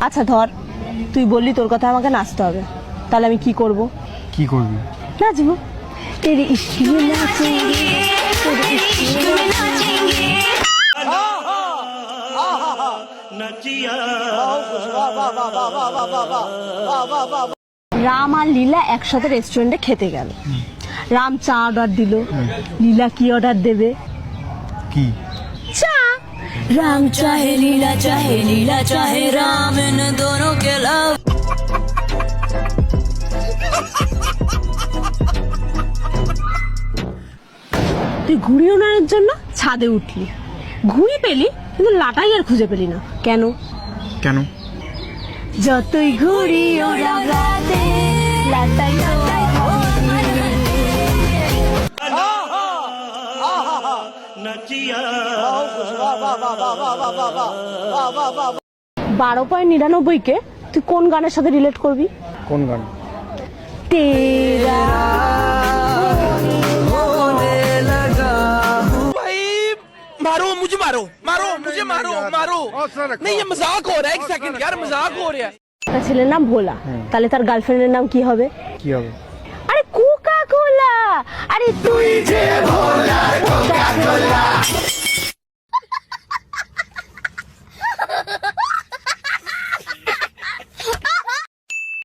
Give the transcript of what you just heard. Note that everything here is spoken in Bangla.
আচ্ছা ধর, তুই বললি তোর কথা আমাকে নাচতে হবে, তাহলে আমি কি করব? কি করবি? নাচবো। তেরে ইश्क में नाचेंगे, तेरे इश्क में नाचेंगे। রাম আর লীলা একসাথে রেস্টুরেন্টে খেতে গেল। রাম চা অর্ডার দিল, লীলা কি অর্ডার দেবে? কি? চা। राम चाहे लीला चाहे राम, इन दोनों के लव। তুই ঘুড়ি ওনার জন্য ছাদে উঠলি, ঘুড়ি পেলি কিন্তু লাটাই আর খুঁজে পেলি না, কেন? কেন? যতই ঘুড়ি ওড়াতে লাটাই $12.99 তুই কোন গানের সাথে রিলেট করবি? কোন গান? তেরা मारो मुझे मारो मारो मुझे मारो मारो नहीं ये मजाक हो रहा है एक सेकंड यार मजाक हो रहा है তার ছেলের নাম ভোলা, তাহলে তার গার্লফ্রেন্ডের নাম কি হবে? কি হবে? আরে কোকা কোলা। আরে তুই যে ভোলা